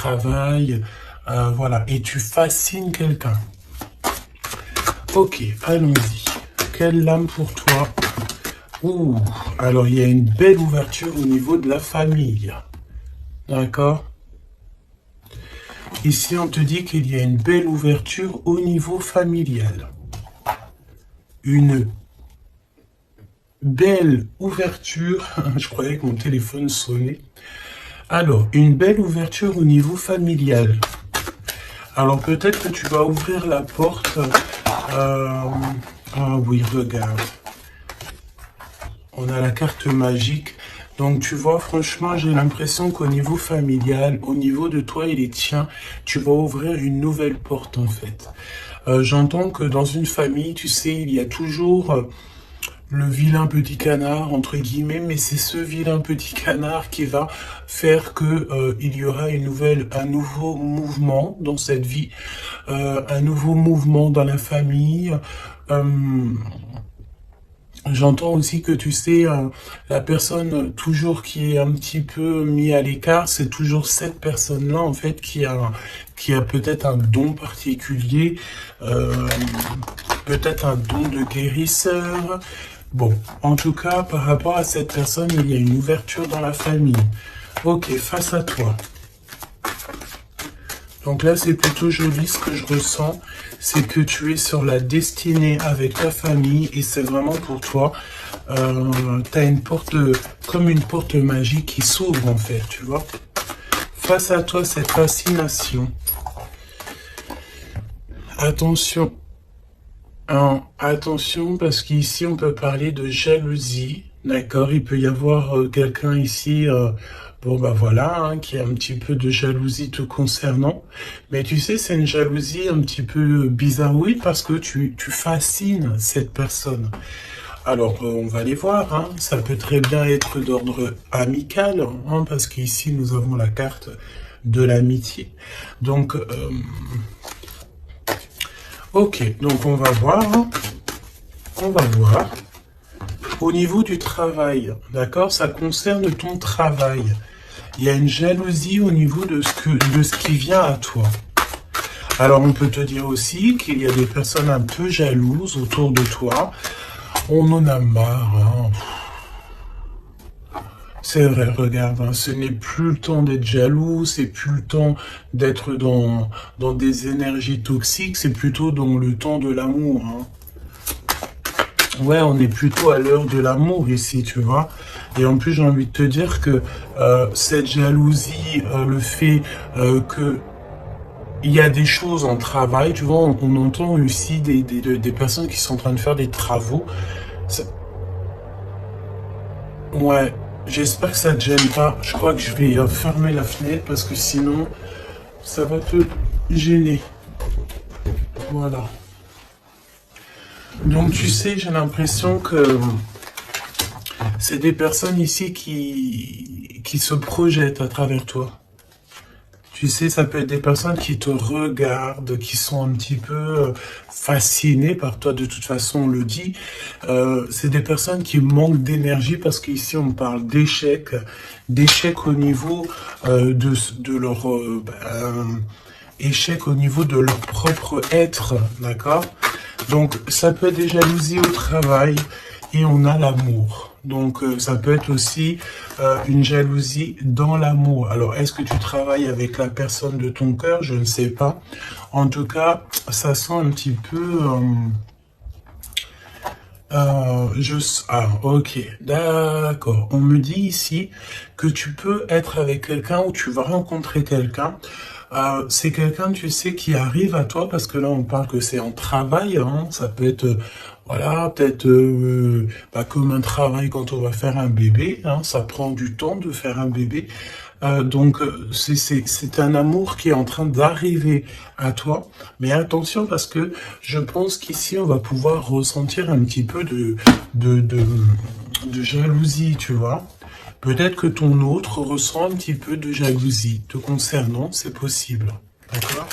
travail, voilà, et tu fascines quelqu'un. Ok, allons-y. Quelle lame pour toi? Ouh, alors il y a une belle ouverture au niveau de la famille. D'accord? Ici, on te dit qu'il y a une belle ouverture au niveau familial. Une belle ouverture. Je croyais que mon téléphone sonnait. Alors, une belle ouverture au niveau familial. Alors, peut-être que tu vas ouvrir la porte. Ah oui, regarde. On a la carte magique. Donc, tu vois, franchement, j'ai l'impression qu'au niveau familial, au niveau de toi et les tiens, tu vas ouvrir une nouvelle porte, en fait. J'entends que dans une famille, tu sais, il y a toujours le vilain petit canard, entre guillemets, mais c'est ce vilain petit canard qui va faire que il y aura un nouveau mouvement dans cette vie, un nouveau mouvement dans la famille. Euh, J'entends aussi que tu sais, la personne toujours qui est un petit peu mis à l'écart, c'est toujours cette personne-là en fait qui a peut-être un don particulier, euh, peut-être un don de guérisseur. Bon, en tout cas, par rapport à cette personne, il y a une ouverture dans la famille. Ok, face à toi. Donc là, c'est plutôt joli ce que je ressens, c'est que tu es sur la destinée avec ta famille et c'est vraiment pour toi. Tu as une porte, comme une porte magique qui s'ouvre en fait, tu vois. Face à toi, cette fascination. Attention, hein, attention parce qu'ici, on peut parler de jalousie. D'accord, il peut y avoir quelqu'un ici, bon bah voilà, hein, qui a un petit peu de jalousie te concernant. Mais tu sais, c'est une jalousie un petit peu bizarroïde parce que tu fascines cette personne. Alors, on va les voir, hein. Ça peut très bien être d'ordre amical, hein, parce qu'ici, nous avons la carte de l'amitié. Donc, ok, donc on va voir, hein. On va voir. Au niveau du travail, d'accord, ça concerne ton travail. Il y a une jalousie au niveau de ce qui vient à toi. Alors, on peut te dire aussi qu'il y a des personnes un peu jalouses autour de toi. On en a marre, hein. C'est vrai, regarde, hein, ce n'est plus le temps d'être jaloux, c'est plus le temps d'être dans des énergies toxiques, c'est plutôt dans le temps de l'amour, hein. Ouais, on est plutôt à l'heure de l'amour ici, tu vois. Et en plus, j'ai envie de te dire que cette jalousie, le fait que il y a des choses en travail, tu vois, on entend aussi des personnes qui sont en train de faire des travaux. Ça- Ouais, j'espère que ça te gêne pas. Je crois que je vais fermer la fenêtre parce que sinon, ça va te gêner. Voilà. Donc, tu sais, j'ai l'impression que c'est des personnes ici qui se projettent à travers toi. Tu sais, ça peut être des personnes qui te regardent, qui sont un petit peu fascinées par toi. De toute façon, on le dit. C'est des personnes qui manquent d'énergie parce qu'ici, on parle d'échec au niveau de leur échec au niveau de leur propre être, d'accord? Donc, ça peut être des jalousies au travail et on a l'amour. Donc, ça peut être aussi une jalousie dans l'amour. Alors, est-ce que tu travailles avec la personne de ton cœur? Je ne sais pas. En tout cas, ça sent un petit peu... Ah, ok, d'accord. On me dit ici que tu peux être avec quelqu'un ou tu vas rencontrer quelqu'un. C'est quelqu'un, tu sais, qui arrive à toi parce que là, on parle que c'est en travail, hein. Ça peut être, voilà, peut-être comme un travail quand on va faire un bébé, hein. Ça prend du temps de faire un bébé. Donc, c'est un amour qui est en train d'arriver à toi. Mais attention parce que je pense qu'ici, on va pouvoir ressentir un petit peu de, de, de jalousie, tu vois. Peut-être que ton autre ressent un petit peu de jalousie te concernant, c'est possible. D'accord?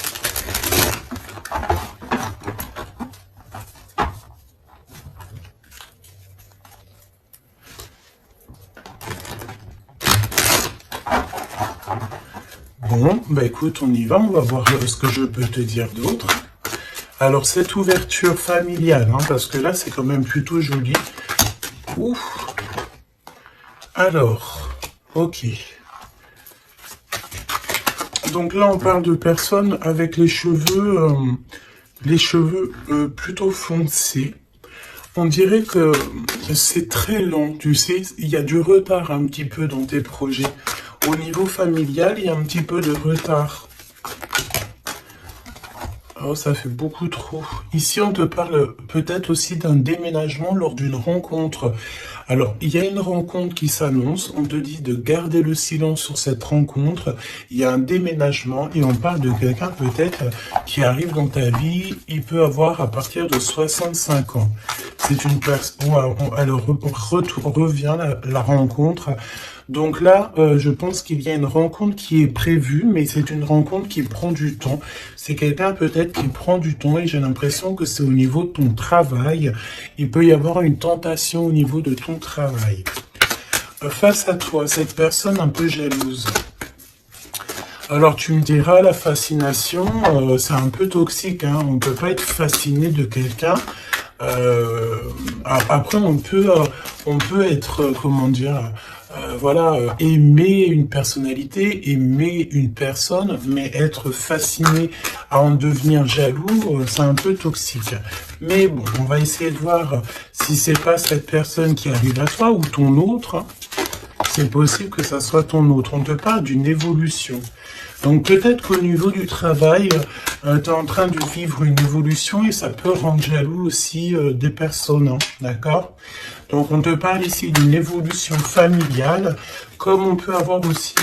Bon, Bon, bah écoute, on y va, on va voir ce que je peux te dire d'autre. Alors, cette ouverture familiale, hein, parce que là, c'est quand même plutôt joli. Ouf. Alors, ok. Donc là, on parle de personnes avec les cheveux plutôt foncés. On dirait que c'est très lent, tu sais, il y a du retard un petit peu dans tes projets. Au niveau familial, il y a un petit peu de retard. Oh, ça fait beaucoup trop. Ici, on te parle peut-être aussi d'un déménagement lors d'une rencontre. Alors, il y a une rencontre qui s'annonce. On te dit de garder le silence sur cette rencontre. Il y a un déménagement et on parle de quelqu'un peut-être qui arrive dans ta vie. Il peut avoir à partir de 65 ans. C'est une personne. Alors, revient la rencontre. Donc là, je pense qu'il y a une rencontre qui est prévue, mais c'est une rencontre qui prend du temps. C'est quelqu'un peut-être qui prend du temps et j'ai l'impression que c'est au niveau de ton travail. Il peut y avoir une tentation au niveau de ton travail. Face à toi, cette personne un peu jalouse. Alors tu me diras, la fascination, c'est un peu toxique, hein. On ne peut pas être fasciné de quelqu'un. Après, on peut être, comment dire, aimer une personnalité, aimer une personne, mais être fasciné à en devenir jaloux, c'est un peu toxique. Mais bon, on va essayer de voir si c'est pas cette personne qui arrive à toi ou ton autre. C'est possible que ça soit ton autre. On te parle d'une évolution. Donc peut-être qu'au niveau du travail, tu es en train de vivre une évolution et ça peut rendre jaloux aussi des personnes, hein, d'accord? Donc on te parle ici d'une évolution familiale, comme on peut avoir aussi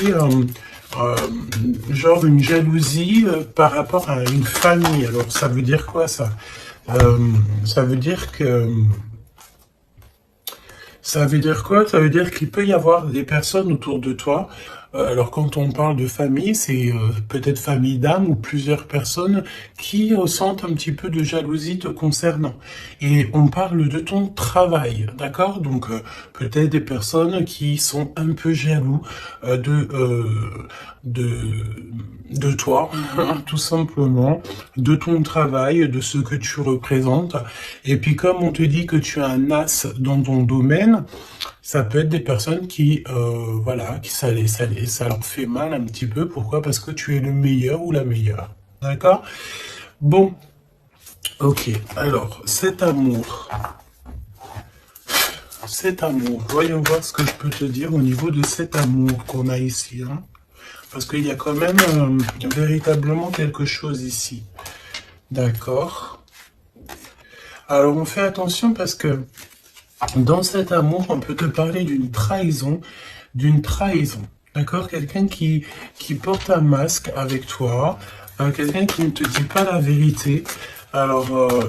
genre une jalousie par rapport à une famille. Alors ça veut dire quoi ça? Ça veut dire que... Ça veut dire quoi? Ça veut dire qu'il peut y avoir des personnes autour de toi. Alors quand on parle de famille, c'est peut-être famille d'âme ou plusieurs personnes qui ressentent un petit peu de jalousie te concernant. Et on parle de ton travail, d'accord? Donc peut-être des personnes qui sont un peu jaloux de toi, tout simplement, de ton travail, de ce que tu représentes. Et puis comme on te dit que tu es un as dans ton domaine, ça peut être des personnes qui, ça leur fait mal un petit peu. Pourquoi? Parce que tu es le meilleur ou la meilleure. D'accord? Bon, ok. Alors, cet amour, voyons voir ce que je peux te dire au niveau de cet amour qu'on a ici, hein. Parce qu'il y a quand même véritablement quelque chose ici. D'accord. Alors, on fait attention parce que dans cet amour, on peut te parler d'une trahison, d'accord? Quelqu'un qui porte un masque avec toi, quelqu'un qui ne te dit pas la vérité. Alors,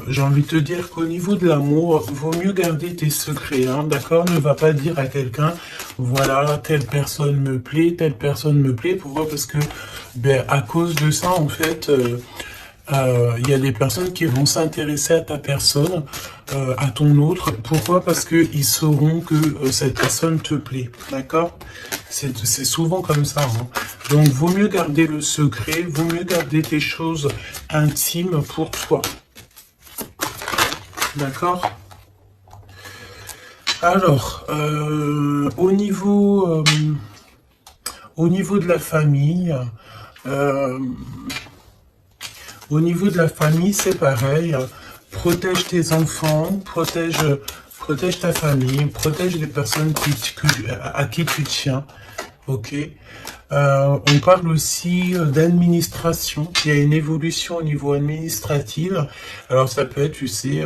j'ai envie de te dire qu'au niveau de l'amour, vaut mieux garder tes secrets, hein, d'accord? Ne va pas dire à quelqu'un, voilà, telle personne me plaît, telle personne me plaît. Pourquoi? Parce que, à cause de ça, en fait, il y a des personnes qui vont s'intéresser à ta personne, à ton autre. Pourquoi? Parce que ils sauront que cette personne te plaît, d'accord? C'est souvent comme ça, hein. Donc, vaut mieux garder le secret, vaut mieux garder tes choses intimes pour toi. D'accord? Alors, au niveau de la famille, c'est pareil. Protège tes enfants, protège ta famille, protège les personnes à qui tu tiens. Ok. On parle aussi d'administration. Il y a une évolution au niveau administratif. Alors ça peut être, tu sais,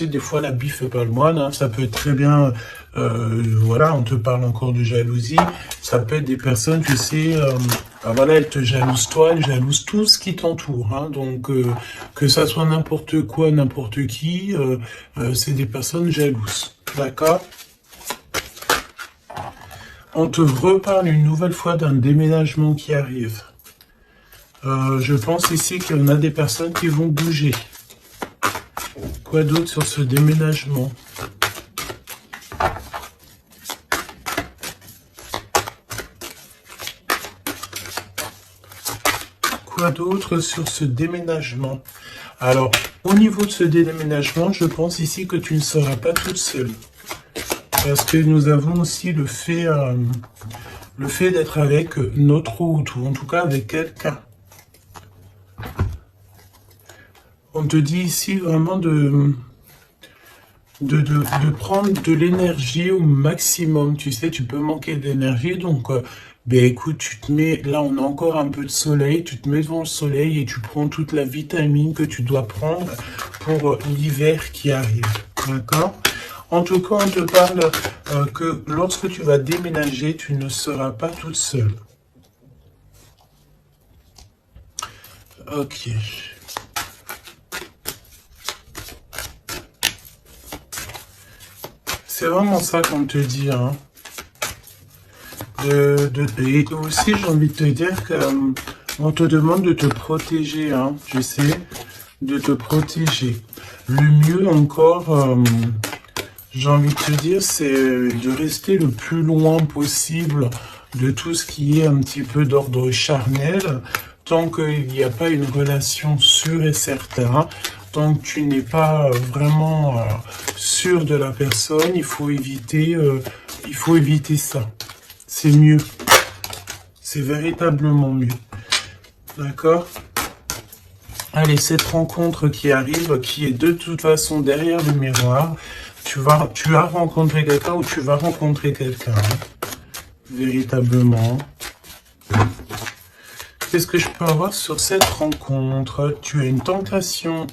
des fois l'habit fait pas le moine, hein. Ça peut être très bien, on te parle encore de jalousie. Ça peut être des personnes, tu sais, elles te jalousent toi, elles jalousent tout ce qui t'entoure, hein. Donc que ça soit n'importe quoi, n'importe qui, c'est des personnes jalouses, d'accord? On te reparle une nouvelle fois d'un déménagement qui arrive. Je pense ici qu'il y en a des personnes qui vont bouger. Quoi d'autre sur ce déménagement? Quoi d'autre sur ce déménagement? Alors, au niveau de ce déménagement, je pense ici que tu ne seras pas toute seule. Parce que nous avons aussi le fait d'être avec notre route, ou en tout cas avec quelqu'un. On te dit ici vraiment de prendre de l'énergie au maximum. Tu sais, tu peux manquer d'énergie, donc ben écoute, tu te mets, là on a encore un peu de soleil, tu te mets devant le soleil et tu prends toute la vitamine que tu dois prendre pour l'hiver qui arrive. D'accord? En tout cas, on te parle que lorsque tu vas déménager, tu ne seras pas toute seule. Ok. C'est vraiment ça qu'on te dit, hein. Et aussi, j'ai envie de te dire que on te demande de te protéger, hein, tu sais, de te protéger. Le mieux encore, j'ai envie de te dire, c'est de rester le plus loin possible de tout ce qui est un petit peu d'ordre charnel, tant qu'il n'y a pas une relation sûre et certaine. Tant que tu n'es pas vraiment sûr de la personne, il faut éviter ça. C'est mieux. C'est véritablement mieux. D'accord? Allez, cette rencontre qui arrive, qui est de toute façon derrière le miroir, tu as rencontré quelqu'un ou tu vas rencontrer quelqu'un. Hein, véritablement. Qu'est-ce que je peux avoir sur cette rencontre? Tu as une tentation.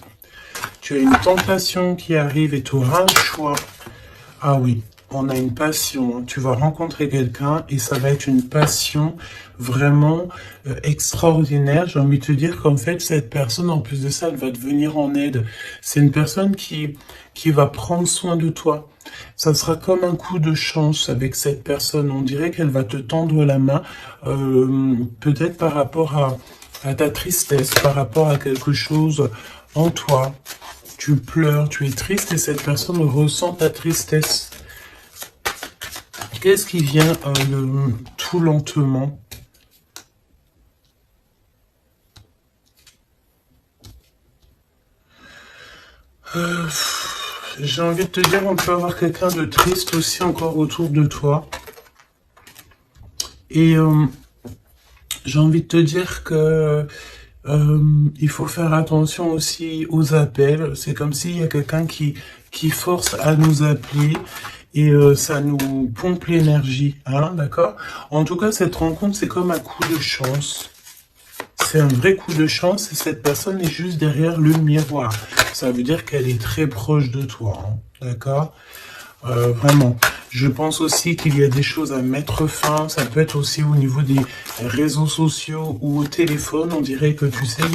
Tu as une tentation qui arrive et tu auras un choix. Ah oui, on a une passion. Tu vas rencontrer quelqu'un et ça va être une passion vraiment extraordinaire. J'ai envie de te dire qu'en fait, cette personne, en plus de ça, elle va te venir en aide. C'est une personne qui va prendre soin de toi. Ça sera comme un coup de chance avec cette personne. On dirait qu'elle va te tendre la main, peut-être par rapport à ta tristesse, par rapport à quelque chose en toi. Tu pleures, tu es triste et cette personne ressent ta tristesse. Qu'est-ce qui vient tout lentement? J'ai envie de te dire, on peut avoir quelqu'un de triste aussi encore autour de toi. Et j'ai envie de te dire que il faut faire attention aussi aux appels. C'est comme s'il y a quelqu'un qui force à nous appeler et ça nous pompe l'énergie, hein, d'accord? En tout cas, cette rencontre, c'est comme un coup de chance. C'est un vrai coup de chance et cette personne est juste derrière le miroir. Ça veut dire qu'elle est très proche de toi, hein, d'accord? Vraiment. Je pense aussi qu'il y a des choses à mettre fin. Ça peut être aussi au niveau des réseaux sociaux ou au téléphone. On dirait que, tu sais, il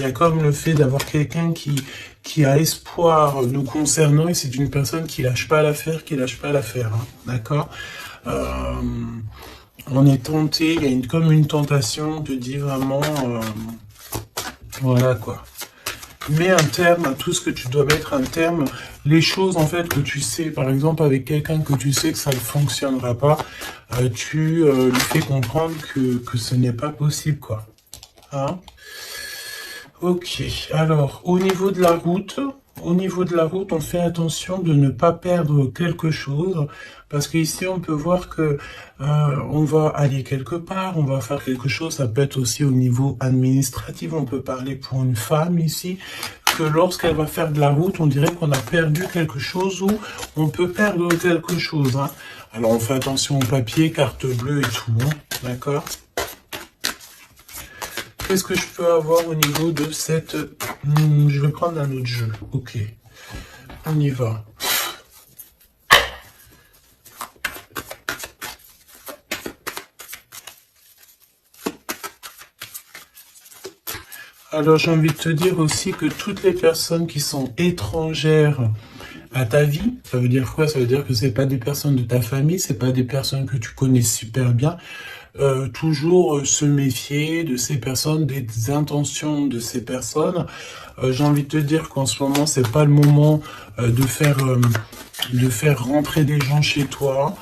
y a comme le fait d'avoir quelqu'un qui a espoir nous concernant et c'est une personne qui lâche pas l'affaire, hein, d'accord? On est tenté, il y a comme une tentation, on te dit vraiment, voilà quoi. Mets un terme à tout ce que tu dois mettre un terme. Les choses en fait que tu sais, par exemple avec quelqu'un que tu sais que ça ne fonctionnera pas, tu lui fais comprendre que ce n'est pas possible quoi. Hein? Ok, alors au niveau de la route, on fait attention de ne pas perdre quelque chose, parce qu'ici on peut voir que on va aller quelque part, on va faire quelque chose, ça peut être aussi au niveau administratif, on peut parler pour une femme ici, que lorsqu'elle va faire de la route, on dirait qu'on a perdu quelque chose ou on peut perdre quelque chose. Hein. Alors on fait attention au papier, carte bleue et tout, hein, d'accord? Qu'est-ce que je peux avoir au niveau de cette... je vais prendre un autre jeu. Ok. On y va. Alors, j'ai envie de te dire aussi que toutes les personnes qui sont étrangères à ta vie, ça veut dire quoi? Ça veut dire que c'est pas des personnes de ta famille, c'est pas des personnes que tu connais super bien. Toujours se méfier de ces personnes, des intentions de ces personnes. J'ai envie de te dire qu'en ce moment, c'est pas le moment de faire rentrer des gens chez toi.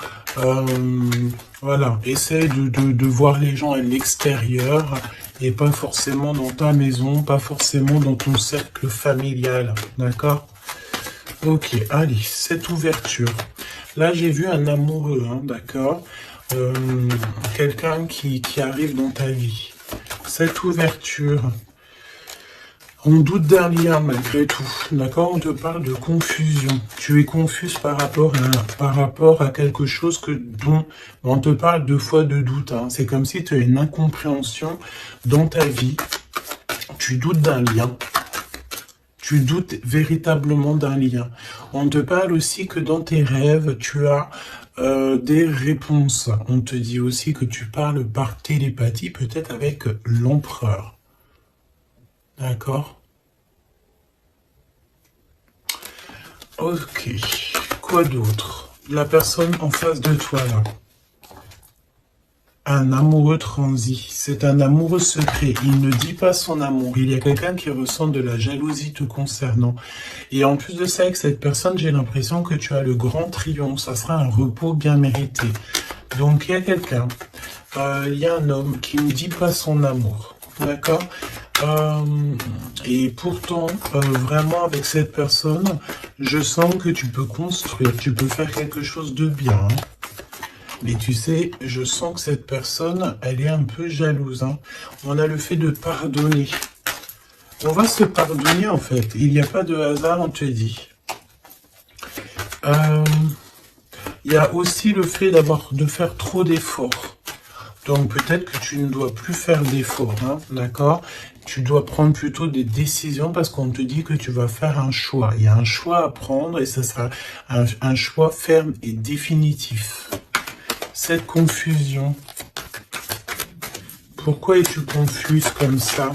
Voilà, essaie de voir les gens à l'extérieur et pas forcément dans ta maison, pas forcément dans ton cercle familial, d'accord? Ok, allez, cette ouverture. Là, j'ai vu un amoureux, hein, d'accord? Quelqu'un qui arrive dans ta vie. Cette ouverture, on doute d'un lien malgré tout, d'accord? On te parle de confusion. Tu es confuse par rapport à quelque chose dont on te parle deux fois de doute. Hein. C'est comme si tu as une incompréhension dans ta vie. Tu doutes d'un lien. Tu doutes véritablement d'un lien. On te parle aussi que dans tes rêves, tu as des réponses. On te dit aussi que tu parles par télépathie, peut-être avec l'empereur. D'accord? Ok. Quoi d'autre? La personne en face de toi, là. Un amoureux transi. C'est un amoureux secret. Il ne dit pas son amour. Il y a quelqu'un qui ressent de la jalousie te concernant. Et en plus de ça, avec cette personne, j'ai l'impression que tu as le grand triomphe. Ça sera un repos bien mérité. Donc, il y a quelqu'un. Il y a un homme qui ne dit pas son amour. D'accord? Et pourtant, vraiment, avec cette personne, je sens que tu peux construire. Tu peux faire quelque chose de bien. Hein. Mais tu sais, je sens que cette personne, elle est un peu jalouse. Hein. On a le fait de pardonner. On va se pardonner, en fait. Il n'y a pas de hasard, on te dit. Il y a aussi le fait de faire trop d'efforts. Donc, peut-être que tu ne dois plus faire d'efforts, hein, d'accord? Tu dois prendre plutôt des décisions parce qu'on te dit que tu vas faire un choix. Il y a un choix à prendre et ce sera un choix ferme et définitif. Cette confusion, pourquoi es-tu confuse comme ça?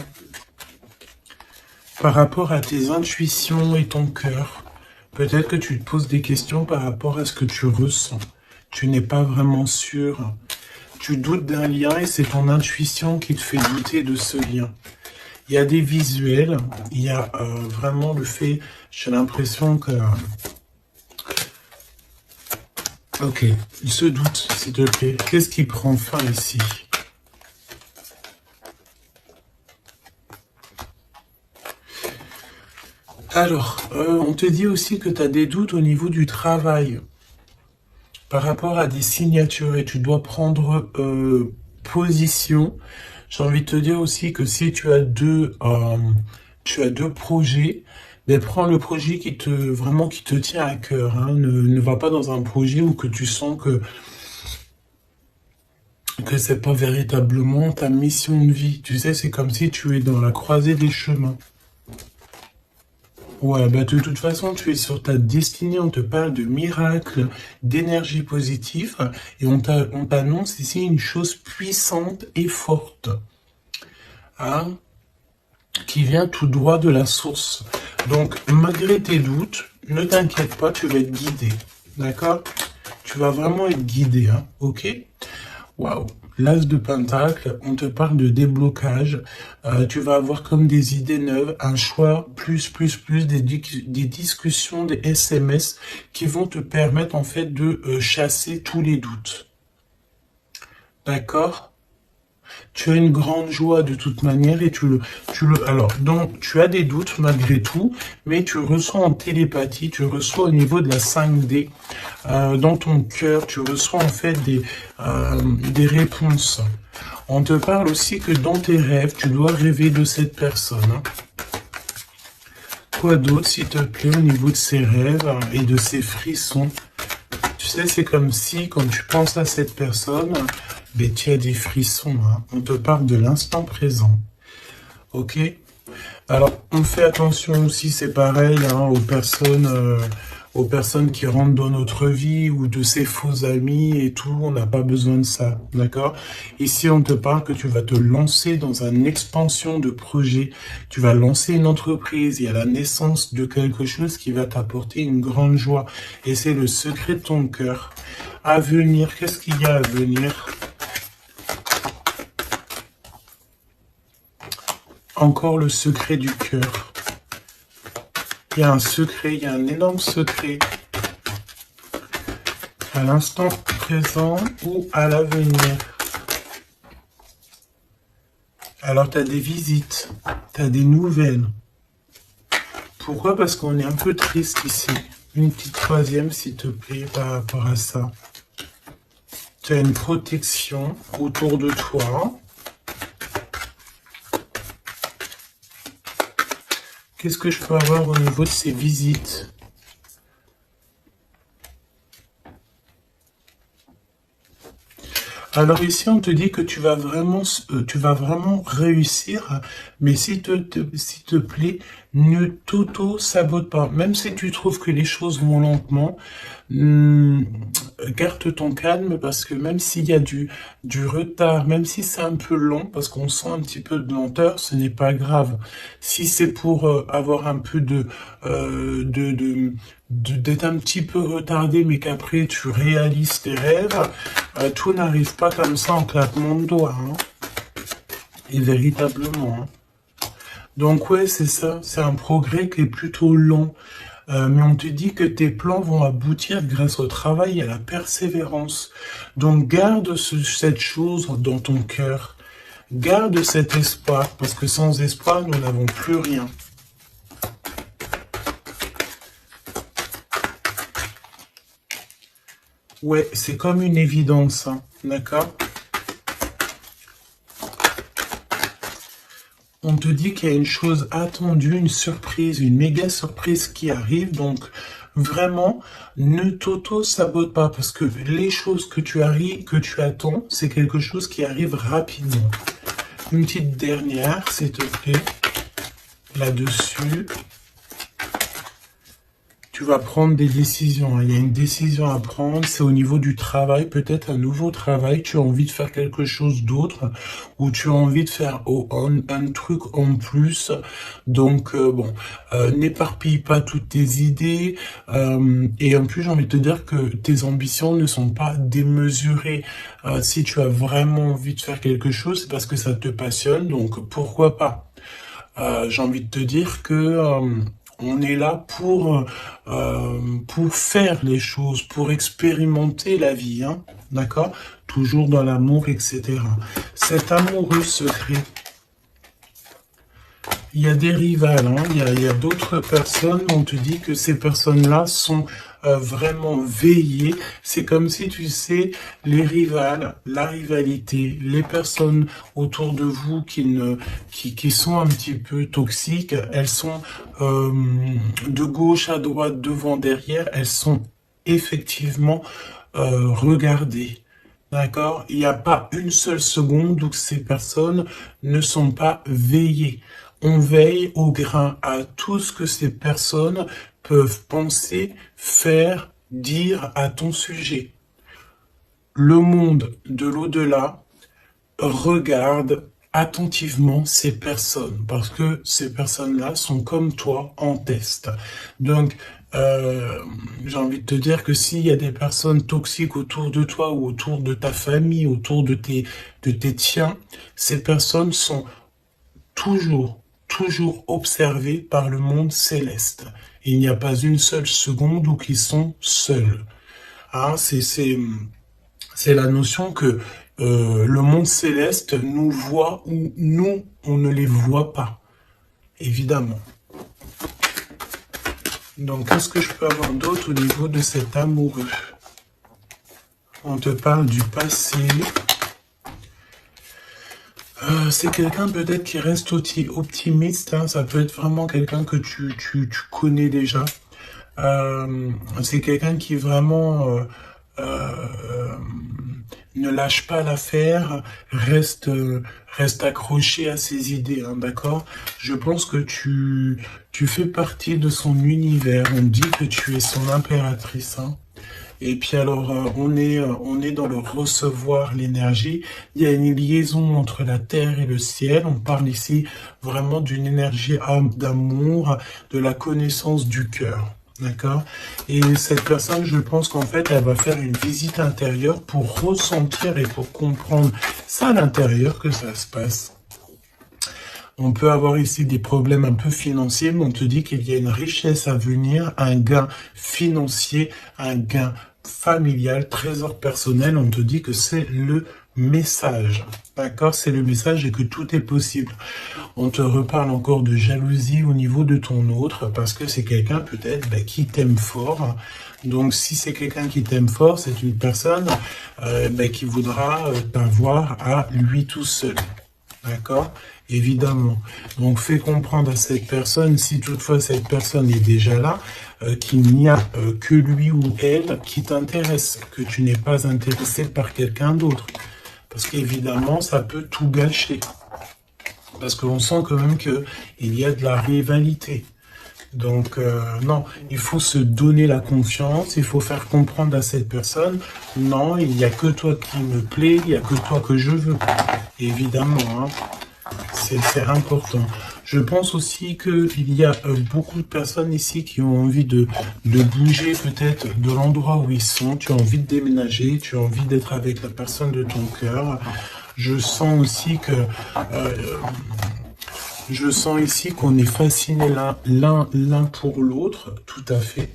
Par rapport à tes intuitions et ton cœur, peut-être que tu te poses des questions par rapport à ce que tu ressens. Tu n'es pas vraiment sûr. Tu doutes d'un lien et c'est ton intuition qui te fait douter de ce lien. Il y a des visuels, il y a vraiment le fait, j'ai l'impression que... Ok, il se doute, s'il te plaît. Qu'est-ce qui prend fin ici? Alors, on te dit aussi que tu as des doutes au niveau du travail. Par rapport à des signatures et tu dois prendre position. J'ai envie de te dire aussi que si tu as deux projets, mais prends le projet qui te tient à cœur. Hein. Ne va pas dans un projet où que tu sens que c'est pas véritablement ta mission de vie. Tu sais, c'est comme si tu es dans la croisée des chemins. Ouais, bah de toute façon, tu es sur ta destinée, on te parle de miracles, d'énergie positive, et on t'annonce ici une chose puissante et forte, hein, qui vient tout droit de la source. Donc, malgré tes doutes, ne t'inquiète pas, tu vas être guidé, d'accord? Tu vas vraiment être guidé, hein, ok? Waouh! L'As de Pentacle, on te parle de déblocage, tu vas avoir comme des idées neuves, un choix, des discussions, des SMS qui vont te permettre en fait de chasser tous les doutes. D'accord? Tu as une grande joie de toute manière et alors, donc, tu as des doutes malgré tout, mais tu ressens en télépathie, tu reçois au niveau de la 5D, dans ton cœur, tu reçois en fait des réponses. On te parle aussi que dans tes rêves, tu dois rêver de cette personne. Hein. Quoi d'autre, s'il te plaît, au niveau de ces rêves et de ces frissons? Tu sais, c'est comme si, quand tu penses à cette personne, mais tu as des frissons, hein. On te parle de l'instant présent. Ok? Alors, on fait attention aussi, c'est pareil, hein, aux personnes qui rentrent dans notre vie ou de ces faux amis et tout, on n'a pas besoin de ça, d'accord? Ici, on te parle que tu vas te lancer dans une expansion de projet, tu vas lancer une entreprise, il y a la naissance de quelque chose qui va t'apporter une grande joie. Et c'est le secret de ton cœur. À venir, qu'est-ce qu'il y a à venir? Encore le secret du cœur. Il y a un secret, il y a un énorme secret. À l'instant présent ou à l'avenir. Alors, tu as des visites, tu as des nouvelles. Pourquoi? Parce qu'on est un peu triste ici. Une petite troisième, s'il te plaît, par rapport à ça. Tu as une protection autour de toi. Qu'est-ce que je peux avoir au niveau de ces visites? Alors ici, on te dit que tu vas vraiment réussir, mais s'il te plaît, ne t'auto-sabote pas. Même si tu trouves que les choses vont lentement, hum, garde ton calme parce que même s'il y a du retard, même si c'est un peu long, parce qu'on sent un petit peu de lenteur, ce n'est pas grave. Si c'est pour avoir un peu d'être un petit peu retardé, mais qu'après tu réalises tes rêves, tout n'arrive pas comme ça en claquement de doigts, hein. Et véritablement, hein. Donc ouais, c'est ça, c'est un progrès qui est plutôt long. Mais on te dit que tes plans vont aboutir grâce au travail et à la persévérance. Donc garde cette chose dans ton cœur. Garde cet espoir, parce que sans espoir, nous n'avons plus rien. Ouais, c'est comme une évidence, hein, d'accord? On te dit qu'il y a une chose attendue, une surprise, une méga surprise qui arrive, donc vraiment, ne t'auto-sabote pas, parce que les choses que tu attends, c'est quelque chose qui arrive rapidement. Une petite dernière, s'il te plaît, là-dessus. Tu vas prendre des décisions, hein. Il y a une décision à prendre, c'est au niveau du travail, peut-être un nouveau travail, tu as envie de faire quelque chose d'autre, ou tu as envie de faire un truc en plus. Donc bon, n'éparpille pas toutes tes idées, et en plus j'ai envie de te dire que tes ambitions ne sont pas démesurées. Si tu as vraiment envie de faire quelque chose, c'est parce que ça te passionne, donc pourquoi pas. J'ai envie de te dire que on est là pour faire les choses, pour expérimenter la vie, hein, d'accord? Toujours dans l'amour, etc. Cet amoureux secret, il y a des rivales, hein, il y a d'autres personnes, on te dit que ces personnes-là sont vraiment veillées. C'est comme si, tu sais, les rivales, la rivalité, les personnes autour de vous qui sont un petit peu toxiques, elles sont de gauche à droite, devant, derrière, elles sont effectivement regardées. D'accord? Il n'y a pas une seule seconde où ces personnes ne sont pas veillées. On veille au grain à tout ce que ces personnes peuvent penser, faire, dire à ton sujet. Le monde de l'au-delà regarde attentivement ces personnes, parce que ces personnes-là sont comme toi en test. Donc, j'ai envie de te dire que s'il y a des personnes toxiques autour de toi ou autour de ta famille, autour de tes tiens, ces personnes sont toujours observés par le monde céleste. Il n'y a pas une seule seconde où ils sont seuls. Hein, c'est la notion que le monde céleste nous voit ou nous, on ne les voit pas, évidemment. Donc, qu'est-ce que je peux avoir d'autre au niveau de cet amoureux? On te parle du passé. C'est quelqu'un peut-être qui reste optimiste, hein. Ça peut être vraiment quelqu'un que tu connais déjà. C'est quelqu'un qui vraiment ne lâche pas l'affaire, reste accroché à ses idées, hein, d'accord? Je pense que tu fais partie de son univers. On dit que tu es son impératrice, hein. Et puis alors, on est dans le recevoir l'énergie. Il y a une liaison entre la terre et le ciel. On parle ici vraiment d'une énergie d'amour, de la connaissance du cœur. D'accord? Et cette personne, je pense qu'en fait, elle va faire une visite intérieure pour ressentir et pour comprendre ça à l'intérieur que ça se passe. On peut avoir ici des problèmes un peu financiers, mais on te dit qu'il y a une richesse à venir, un gain financier, un gain familial, trésor personnel. On te dit que c'est le message. D'accord? C'est le message et que tout est possible. On te reparle encore de jalousie au niveau de ton autre parce que c'est quelqu'un peut-être qui t'aime fort. Donc si c'est quelqu'un qui t'aime fort, c'est une personne qui voudra t'avoir à lui tout seul. D'accord? Évidemment. Donc fais comprendre à cette personne, si toutefois cette personne est déjà là, qu'il n'y a que lui ou elle qui t'intéresse, que tu n'es pas intéressé par quelqu'un d'autre. Parce qu'évidemment, ça peut tout gâcher. Parce qu'on sent quand même qu'il y a de la rivalité. Donc, non, il faut se donner la confiance, il faut faire comprendre à cette personne, non, il n'y a que toi qui me plaît, il n'y a que toi que je veux. Évidemment, hein, c'est important. Je pense aussi qu'il y a beaucoup de personnes ici qui ont envie de bouger peut-être de l'endroit où ils sont. Tu as envie de déménager, tu as envie d'être avec la personne de ton cœur. Je sens aussi que... je sens ici qu'on est fascinés l'un pour l'autre, tout à fait.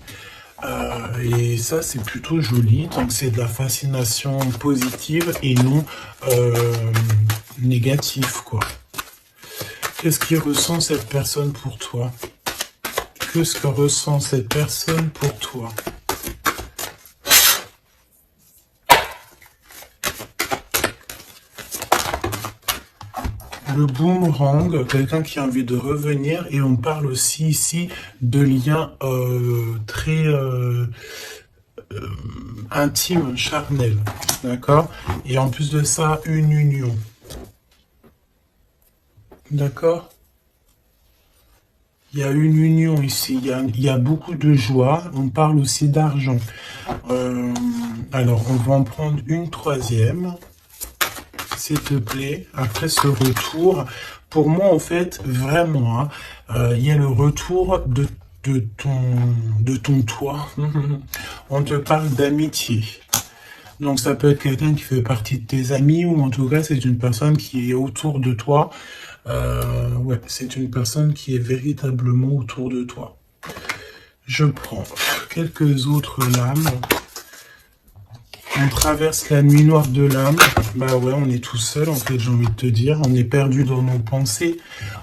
Et ça, c'est plutôt joli. Donc, c'est de la fascination positive et non négative, quoi. Qu'est-ce que ressent cette personne pour toi? Qu'est-ce que ressent cette personne pour toi? Le boomerang, quelqu'un qui a envie de revenir, et on parle aussi ici de liens très intimes, charnels, d'accord? Et en plus de ça, une union. D'accord? Il y a une union ici, il y a beaucoup de joie, on parle aussi d'argent. Alors, on va en prendre une troisième, s'il te plaît, après ce retour. Pour moi, en fait, vraiment, hein, il y a le retour de ton toi. On te parle d'amitié. Donc, ça peut être quelqu'un qui fait partie de tes amis, ou en tout cas, c'est une personne qui est autour de toi. Ouais, c'est une personne qui est véritablement autour de toi. Je prends quelques autres lames. On traverse la nuit noire de l'âme. Bah ouais, on est tout seul, en fait, j'ai envie de te dire. On est perdu dans nos pensées.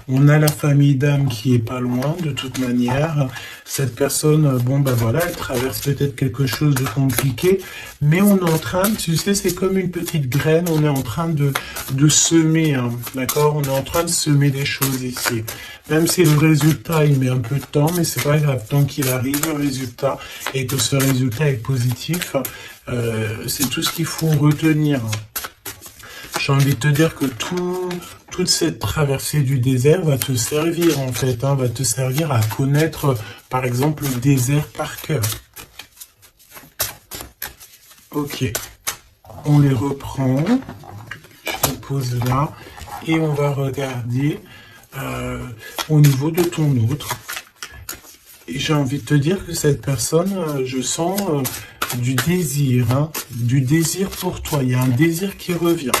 On a la famille d'âme qui est pas loin, de toute manière. Cette personne, bon, bah voilà, elle traverse peut-être quelque chose de compliqué. Mais on est en train, tu sais, c'est comme une petite graine. On est en train de semer, hein, d'accord? On est en train de semer des choses ici. Même si le résultat, il met un peu de temps, mais c'est pas grave. Tant qu'il arrive, le résultat, et que ce résultat est positif, c'est tout ce qu'il faut retenir. J'ai envie de te dire que toute cette traversée du désert va te servir, en fait, hein, va te servir à connaître, par exemple, le désert par cœur. Ok, on les reprend, je les pose là, et on va regarder au niveau de ton autre. Et j'ai envie de te dire que cette personne, je sens du désir, hein, du désir pour toi. Il y a un désir qui revient.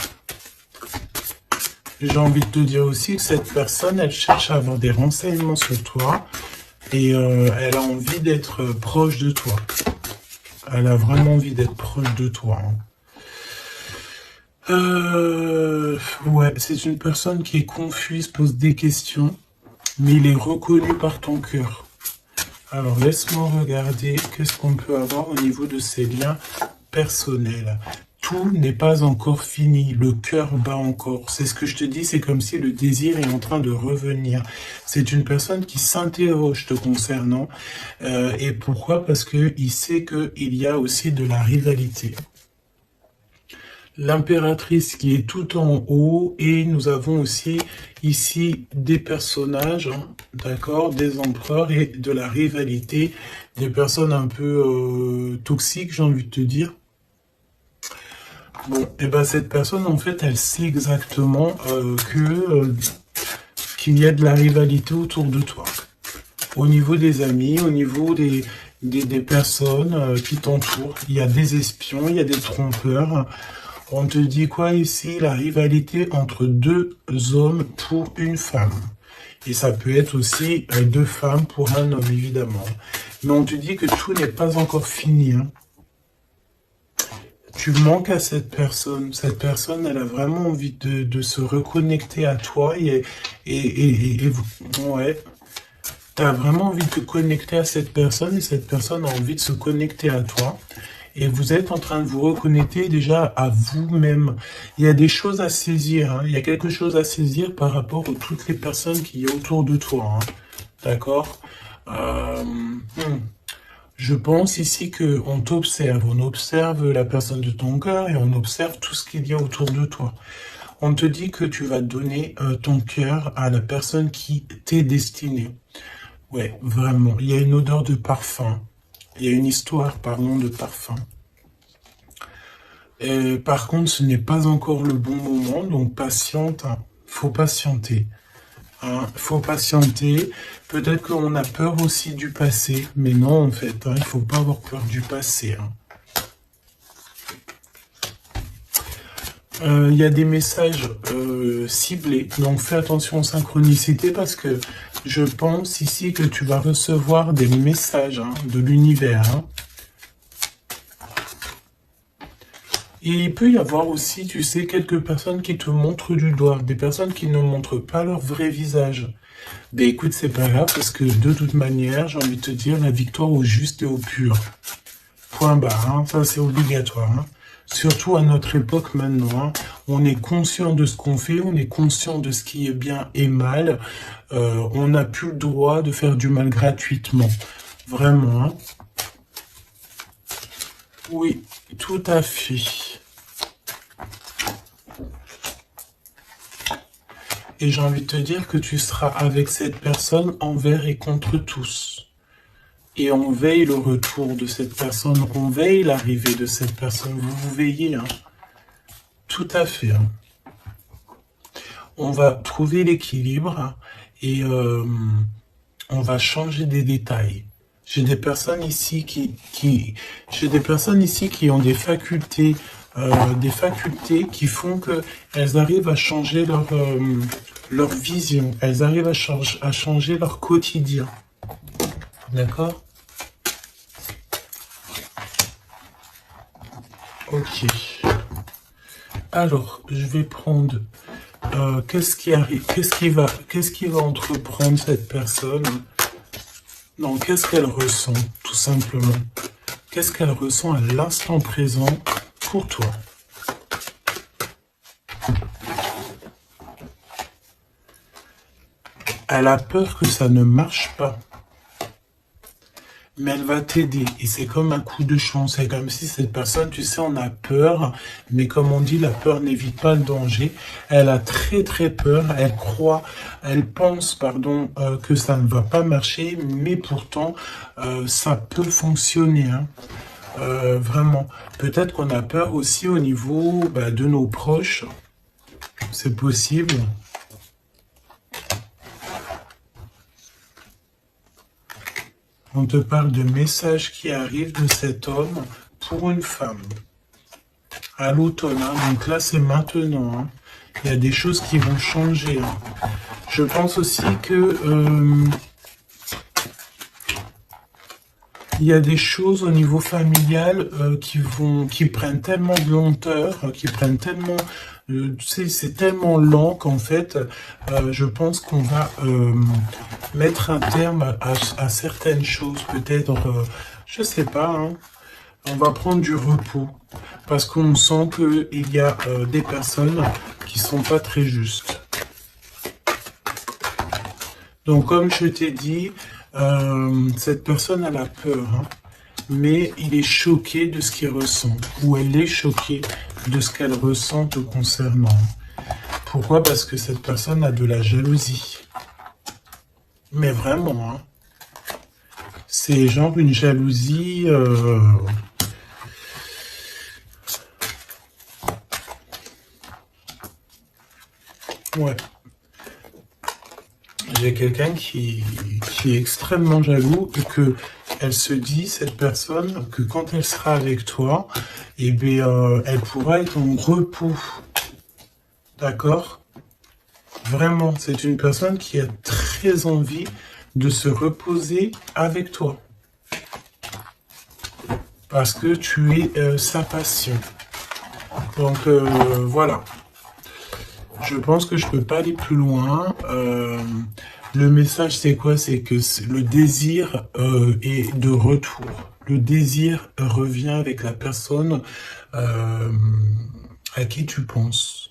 J'ai envie de te dire aussi que cette personne, elle cherche à avoir des renseignements sur toi et elle a envie d'être proche de toi. Elle a vraiment envie d'être proche de toi. Hein. Ouais, c'est une personne qui est confuse, pose des questions, mais il est reconnu par ton cœur. Alors, laisse-moi regarder qu'est-ce qu'on peut avoir au niveau de ces liens personnels. Tout n'est pas encore fini, le cœur bat encore. C'est ce que je te dis, c'est comme si le désir est en train de revenir. C'est une personne qui s'interroge te concernant. Et pourquoi? Parce qu'il sait qu'il y a aussi de la rivalité. L'impératrice qui est tout en haut, et nous avons aussi ici des personnages, hein, d'accord, des empereurs et de la rivalité, des personnes un peu toxiques, j'ai envie de te dire. Bon, et ben cette personne, en fait, elle sait exactement qu'il y a de la rivalité autour de toi. Au niveau des amis, au niveau des personnes qui t'entourent, il y a des espions, il y a des trompeurs. On te dit quoi ici? La rivalité entre deux hommes pour une femme. Et ça peut être aussi deux femmes pour un homme, évidemment. Mais on te dit que tout n'est pas encore fini. Hein. Tu manques à cette personne. Cette personne, elle a vraiment envie de se reconnecter à toi ouais. T'as vraiment envie de te connecter à cette personne et cette personne a envie de se connecter à toi. Et vous êtes en train de vous reconnecter déjà à vous-même. Il y a des choses à saisir, hein. Il y a quelque chose à saisir par rapport à toutes les personnes qui y a autour de toi, hein. D'accord? Je pense ici que on t'observe. On observe la personne de ton cœur et on observe tout ce qu'il y a autour de toi. On te dit que tu vas donner ton cœur à la personne qui t'est destinée. Ouais, vraiment. Il y a une odeur de parfum. Il y a une histoire, pardon, de parfum. Par contre, ce n'est pas encore le bon moment, donc patiente, hein. Faut patienter. Hein. Faut patienter. Peut-être qu'on a peur aussi du passé, mais non, en fait, hein, il faut pas avoir peur du passé. Hein. Il y a des messages ciblés, donc fais attention aux synchronicités parce que je pense ici que tu vas recevoir des messages hein, de l'univers. Hein. Et il peut y avoir aussi, tu sais, quelques personnes qui te montrent du doigt, des personnes qui ne montrent pas leur vrai visage. Ben écoute, c'est pas grave parce que de toute manière, j'ai envie de te dire la victoire au juste et au pur. Point barre, hein, ça c'est obligatoire. Hein. Surtout à notre époque maintenant, hein, on est conscient de ce qu'on fait, on est conscient de ce qui est bien et mal. On n'a plus le droit de faire du mal gratuitement. Vraiment. Hein. Oui, tout à fait. Et j'ai envie de te dire que tu seras avec cette personne envers et contre tous. Et on veille le retour de cette personne, on veille l'arrivée de cette personne. Vous veillez, hein. Tout à fait. Hein. On va trouver l'équilibre hein, et on va changer des détails. J'ai des personnes ici j'ai des personnes ici qui ont des facultés qui font que elles arrivent à changer leur vision. Elles arrivent à changer leur quotidien. D'accord? Ok. Alors, je vais prendre. Qu'est-ce qui arrive? Qu'est-ce qui va entreprendre cette personne? Non, qu'est-ce qu'elle ressent, tout simplement? Qu'est-ce qu'elle ressent à l'instant présent pour toi? Elle a peur que ça ne marche pas. Mais elle va t'aider. Et c'est comme un coup de chance. C'est comme si cette personne, tu sais, on a peur. Mais comme on dit, la peur n'évite pas le danger. Elle a très très peur. Elle pense, pardon, que ça ne va pas marcher. Mais pourtant, ça peut fonctionner. Hein. Vraiment. Peut-être qu'on a peur aussi au niveau de nos proches. C'est possible. On te parle de messages qui arrivent de cet homme pour une femme. À l'automne, hein, donc là c'est maintenant. Hein. Il y a des choses qui vont changer. Hein. Je pense aussi que il y a des choses au niveau familial qui prennent tellement de lenteur, qui prennent tellement, tu sais, c'est tellement lent qu'en fait, je pense qu'on va mettre un terme à certaines choses, peut-être, je sais pas, hein, on va prendre du repos, parce qu'on sent qu'il y a des personnes qui sont pas très justes. Donc, comme je t'ai dit, cette personne elle a peur, hein, mais il est choqué de ce qu'il ressent, ou elle est choquée de ce qu'elle ressent te concernant. Pourquoi? Parce que cette personne a de la jalousie. Mais vraiment, hein, c'est genre une jalousie... Ouais. J'ai quelqu'un qui est extrêmement jaloux et que elle se dit, cette personne, que quand elle sera avec toi, eh bien, elle pourra être en repos. D'accord? Vraiment, c'est une personne qui a très envie de se reposer avec toi. Parce que tu es sa passion. Donc, voilà. Je pense que je peux pas aller plus loin. Le message, c'est quoi? C'est que le désir est de retour. Le désir revient avec la personne à qui tu penses.